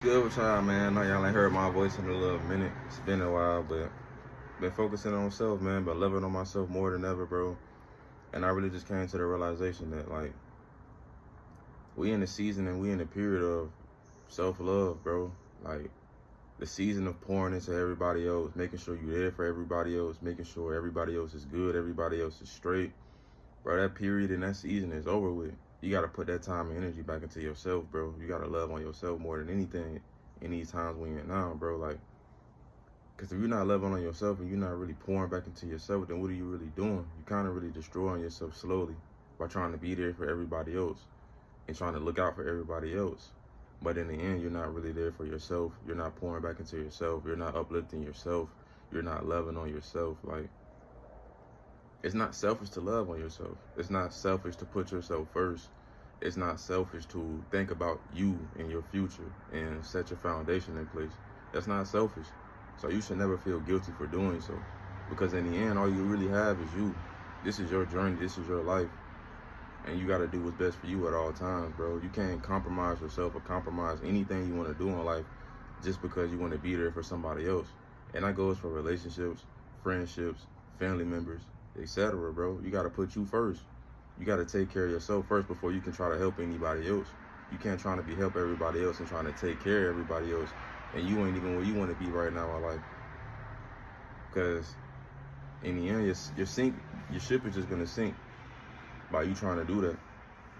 Good with y'all, man. I know y'all ain't heard my voice in a little minute. It's been a while, but been focusing on myself, man. But loving on myself more than ever, bro. And I really just came to the realization that like we in the season and we in the period of self-love, bro. Like the season of pouring into everybody else, making sure you're there for everybody else, making sure everybody else is good, everybody else is straight. Bro, that period and that season is over with. You gotta put that time and energy back into yourself, bro. You gotta love on yourself more than anything in these times we in now, bro. Like, because if you're not loving on yourself and you're not really pouring back into yourself, then what are you really doing? You're kind of really destroying yourself slowly by trying to be there for everybody else and trying to look out for everybody else. But in the end, you're not really there for yourself. You're not pouring back into yourself. You're not uplifting yourself. You're not loving on yourself. Like, it's not selfish to love on yourself. It's not selfish to put yourself first. It's not selfish to think about you and your future and set your foundation in place. That's not selfish. So you should never feel guilty for doing so. Because in the end, all you really have is you. This is your journey. This is your life. And you got to do what's best for you at all times, bro. You can't compromise yourself or compromise anything you want to do in life just because you want to be there for somebody else. And that goes for relationships, friendships, family members, etc., bro. You got to put you first. You got to take care of yourself first before you can try to help anybody else. You can't try to help everybody else and trying to take care of everybody else, and you ain't even where you want to be right now in life. Because in the end, your ship is just gonna sink by you trying to do that.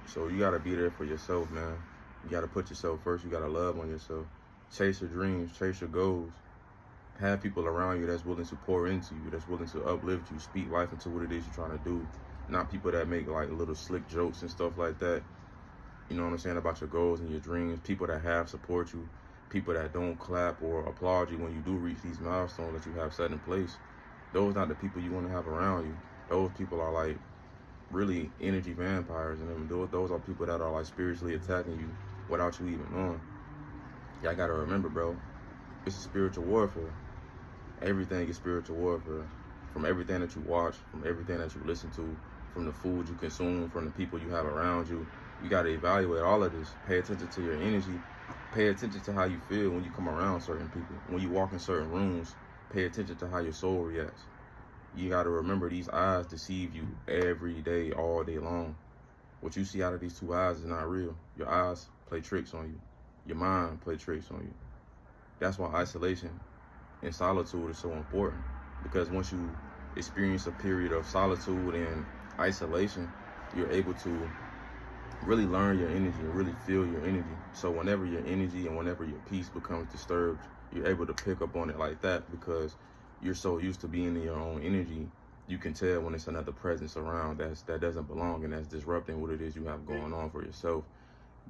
So you got to be there for yourself, man. You got to put yourself first. You got to love on yourself. Chase your dreams. Chase your goals. Have people around you that's willing to pour into you, that's willing to uplift you, speak life into what it is you're trying to do. Not people that make like little slick jokes and stuff like that. You know what I'm saying, about your goals and your dreams. People that have support you. People that don't clap or applaud you when you do reach these milestones that you have set in place. Those are not the people you want to have around you. Those people are like really energy vampires, and those are people that are like spiritually attacking you without you even knowing. Y'all gotta remember, bro, it's a spiritual warfare. Everything is spiritual warfare. From everything that you watch, from everything that you listen to, from the food you consume, from the people you have around you. You got to evaluate all of this. Pay attention to your energy. Pay attention to how you feel when you come around certain people. When you walk in certain rooms, pay attention to how your soul reacts. You got to remember, these eyes deceive you every day, all day long. What you see out of these two eyes is not real. Your eyes play tricks on you. Your mind play tricks on you. That's why isolation and solitude is so important, because once you experience a period of solitude and isolation, you're able to really learn your energy and really feel your energy. So whenever your energy and whenever your peace becomes disturbed, you're able to pick up on it like that, because you're so used to being in your own energy. You can tell when it's another presence around that doesn't belong and that's disrupting what it is you have going on for yourself.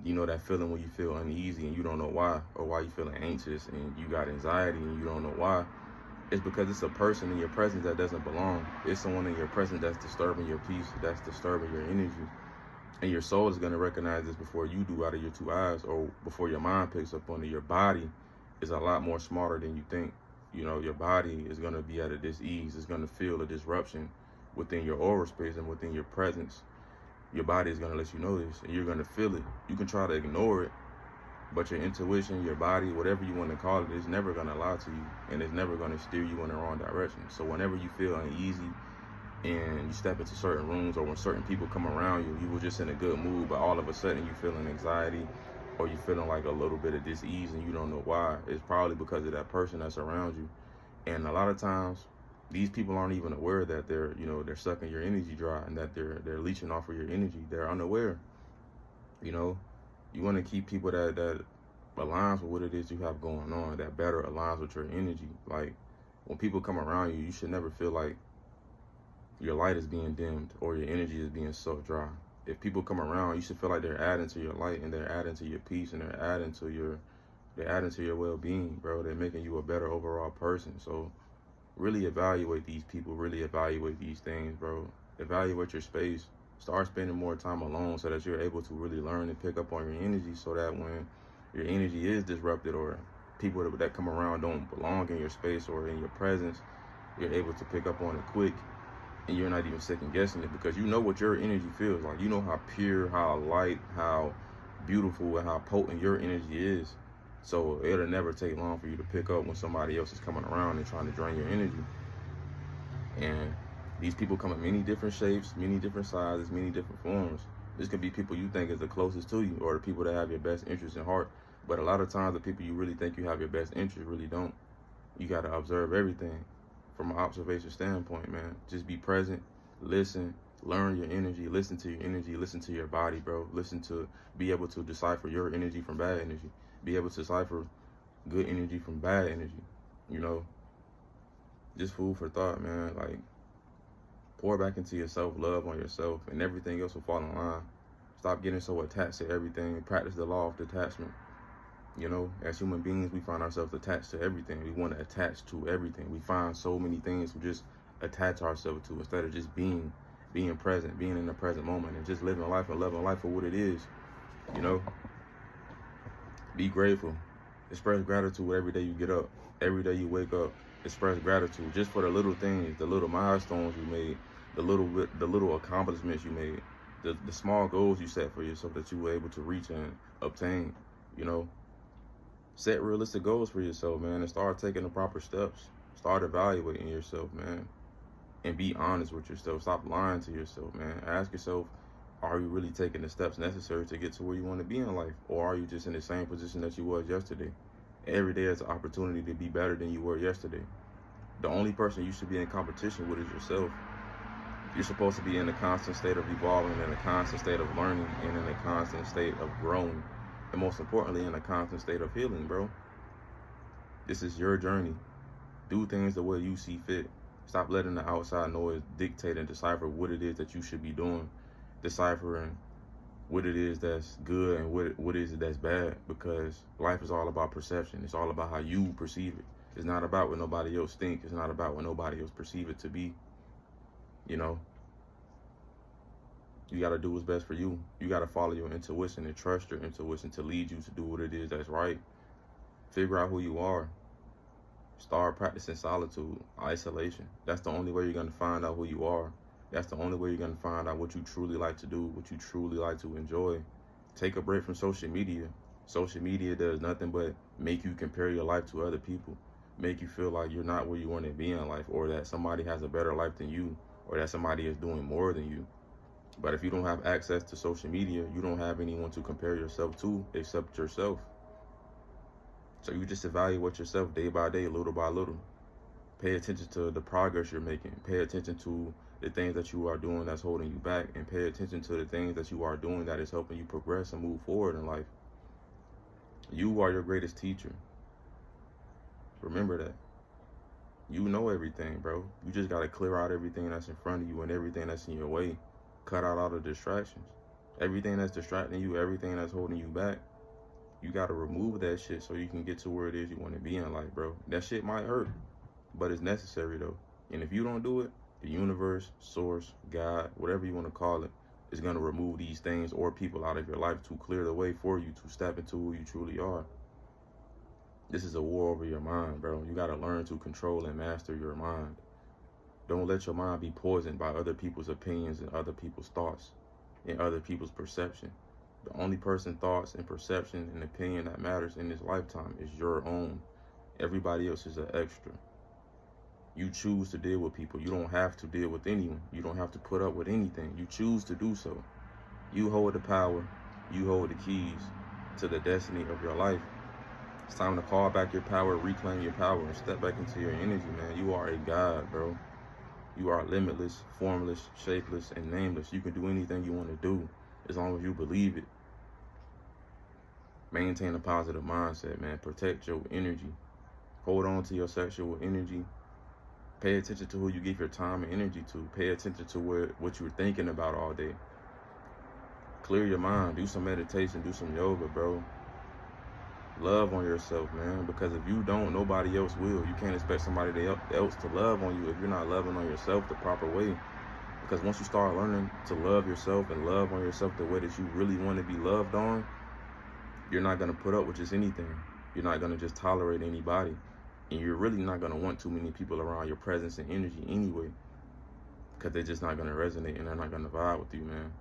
You know that feeling when you feel uneasy and you don't know why, or why you feeling anxious and you got anxiety and you don't know why. It's because it's a person in your presence that doesn't belong. It's someone in your presence that's disturbing your peace, that's disturbing your energy. And your soul is going to recognize this before you do out of your two eyes, or before your mind picks up on it. Your body is a lot more smarter than you think. You know, your body is going to be at a dis-ease. It's going to feel a disruption within your aura space and within your presence. Your body is going to let you know this, and you're going to feel it. You can try to ignore it, but your intuition, your body, whatever you want to call it, is never going to lie to you, and it's never going to steer you in the wrong direction. So whenever you feel uneasy and you step into certain rooms, or when certain people come around you, you were just in a good mood, but all of a sudden you feeling anxiety, or you feeling like a little bit of dis-ease and you don't know why, it's probably because of that person that's around you. And a lot of times, these people aren't even aware that they're sucking your energy dry, and that they're leeching off of your energy. They're unaware. You know, you want to keep people that aligns with what it is you have going on, that better aligns with your energy. Like, when people come around you, you should never feel like your light is being dimmed or your energy is being sucked dry. If people come around, you should feel like they're adding to your light, and they're adding to your peace, and they're adding to your well-being, bro. They're making you a better overall person. So really evaluate these people, really evaluate these things, bro. Evaluate your space. Start spending more time alone so that you're able to really learn and pick up on your energy, so that when your energy is disrupted, or people that come around don't belong in your space or in your presence, you're able to pick up on it quick, and you're not even second guessing it, because you know what your energy feels like. You know how pure, how light, how beautiful, and how potent your energy is. So it'll never take long for you to pick up when somebody else is coming around and trying to drain your energy. And these people come in many different shapes, many different sizes, many different forms. This could be people you think is the closest to you, or the people that have your best interest in heart. But a lot of times the people you really think you have your best interest really don't. You got to observe everything from an observation standpoint, man. Just be present, listen, learn your energy, listen to your energy, listen to your body, bro. Listen to, be able to decipher your energy from bad energy. Be able to decipher good energy from bad energy. You know, just food for thought, man. Like, pour back into yourself, love on yourself, and everything else will fall in line. Stop getting so attached to everything. Practice the law of detachment. You know, as human beings, we find ourselves attached to everything. We want to attach to everything. We find so many things to just attach ourselves to instead of just being present, being in the present moment, and just living life and loving life for what it is. You know, be grateful. Express gratitude every day you get up. Every day you wake up, express gratitude just for the little things, the little milestones you made, the little accomplishments you made, the small goals you set for yourself that you were able to reach and obtain. You know, set realistic goals for yourself, man, and start taking the proper steps. Start evaluating yourself, man, and be honest with yourself. Stop lying to yourself, man. Ask yourself, are you really taking the steps necessary to get to where you want to be in life? Or are you just in the same position that you was yesterday? Every day is an opportunity to be better than you were yesterday. The only person you should be in competition with is yourself. You're supposed to be in a constant state of evolving, in a constant state of learning, and in a constant state of growing. And most importantly, in a constant state of healing, bro. This is your journey. Do things the way you see fit. Stop letting the outside noise dictate and decipher what it is that you should be doing. Deciphering what it is that's good and what is it that's bad, because life is all about perception. It's all about how you perceive it. It's not about what nobody else thinks. It's not about what nobody else perceive it to be. You know, you got to do what's best for you. You got to follow your intuition and trust your intuition to lead you to do what it is that's right. Figure out who you are. Start practicing solitude, isolation. That's the only way you're going to find out who you are. That's the only way you're going to find out what you truly like to do, what you truly like to enjoy. Take a break from social media. Social media does nothing but make you compare your life to other people, make you feel like you're not where you want to be in life, or that somebody has a better life than you, or that somebody is doing more than you. But if you don't have access to social media, you don't have anyone to compare yourself to except yourself. So you just evaluate yourself day by day, little by little. Pay attention to the progress you're making. Pay attention to the things that you are doing that's holding you back, and pay attention to the things that you are doing that is helping you progress and move forward in life. You are your greatest teacher. Remember that. You know everything, bro. You just got to clear out everything that's in front of you and everything that's in your way. Cut out all the distractions. Everything that's distracting you, everything that's holding you back, you got to remove that shit so you can get to where it is you want to be in life, bro. That shit might hurt, but it's necessary, though. And if you don't do it, the universe, source, God, whatever you want to call it, is going to remove these things or people out of your life to clear the way for you to step into who you truly are. This is a war over your mind, bro. You got to learn to control and master your mind. Don't let your mind be poisoned by other people's opinions and other people's thoughts and other people's perception. The only person, thoughts, and perception and opinion that matters in this lifetime is your own. Everybody else is an extra. You choose to deal with people. You don't have to deal with anyone. You don't have to put up with anything. You choose to do so. You hold the power. You hold the keys to the destiny of your life. It's time to call back your power, reclaim your power, and step back into your energy, man. You are a god, bro. You are limitless, formless, shapeless, and nameless. You can do anything you want to do as long as you believe it. Maintain a positive mindset, man. Protect your energy. Hold on to your sexual energy. Pay attention to who you give your time and energy to. Pay attention to what you're thinking about all day. Clear your mind. Do some meditation. Do some yoga, bro. Love on yourself, man, because if you don't, nobody else will. You can't expect somebody else to love on you if you're not loving on yourself the proper way. Because once you start learning to love yourself and love on yourself the way that you really want to be loved on, you're not going to put up with just anything. You're not going to just tolerate anybody. And you're really not going to want too many people around your presence and energy anyway, because they're just not going to resonate and they're not going to vibe with you, man.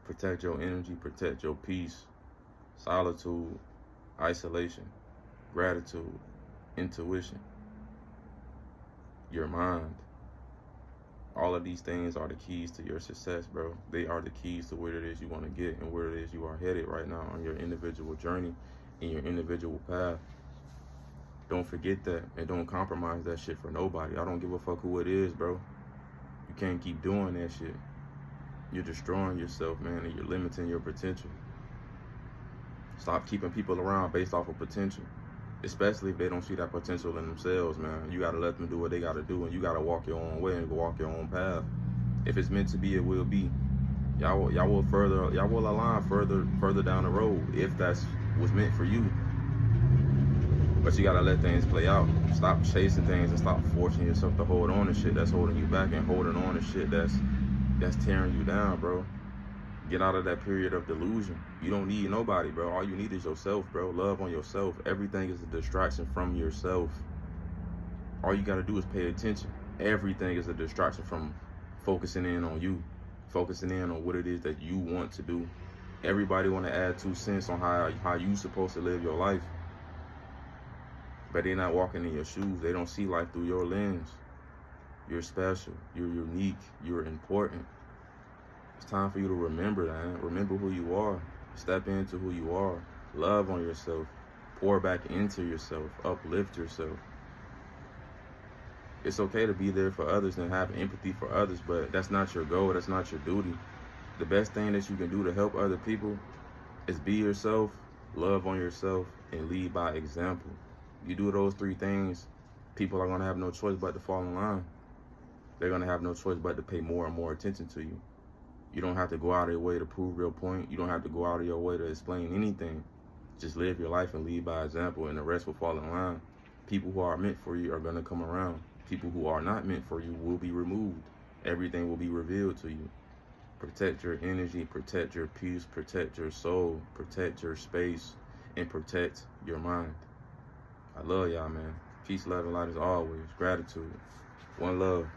Protect your energy, protect your peace. Solitude isolation, gratitude, intuition, your mind. All of these things are the keys to your success, bro. They are the keys to where it is you want to get and where it is you are headed right now on your individual journey, in your individual path. Don't forget that, and don't compromise that shit for nobody. I don't give a fuck who it is, bro. You can't keep doing that shit. You're destroying yourself, man, and you're limiting your potential. Stop keeping people around based off of potential, especially if they don't see that potential in themselves, man. You gotta let them do what they gotta do, and you gotta walk your own way and walk your own path. If it's meant to be, it will be. Y'all will align further down the road if that's what's meant for you. But you gotta let things play out. Stop chasing things and stop forcing yourself to hold on to shit that's holding you back and holding on to shit that's tearing you down, bro. Get out of that period of delusion. You don't need nobody, bro. All you need is yourself, bro. Love on yourself. Everything is a distraction from yourself. All you gotta do is pay attention. Everything is a distraction from focusing in on you, focusing in on what it is that you want to do. Everybody wanna add 2 cents on how you supposed to live your life, but they're not walking in your shoes. They don't see life through your lens. You're special. You're unique. You're important. It's time for you to remember that. Remember who you are. Step into who you are. Love on yourself. Pour back into yourself. Uplift yourself. It's okay to be there for others and have empathy for others, but that's not your goal. That's not your duty. The best thing that you can do to help other people is be yourself, love on yourself, and lead by example. You do those 3 things, people are going to have no choice but to fall in line. They're going to have no choice but to pay more and more attention to you. You don't have to go out of your way to prove your point. You don't have to go out of your way to explain anything. Just live your life and lead by example, and the rest will fall in line. People who are meant for you are going to come around. People who are not meant for you will be removed. Everything will be revealed to you. Protect your energy, protect your peace, protect your soul, protect your space, and protect your mind. I love y'all, man. Peace, love, and light as always. Gratitude. One love.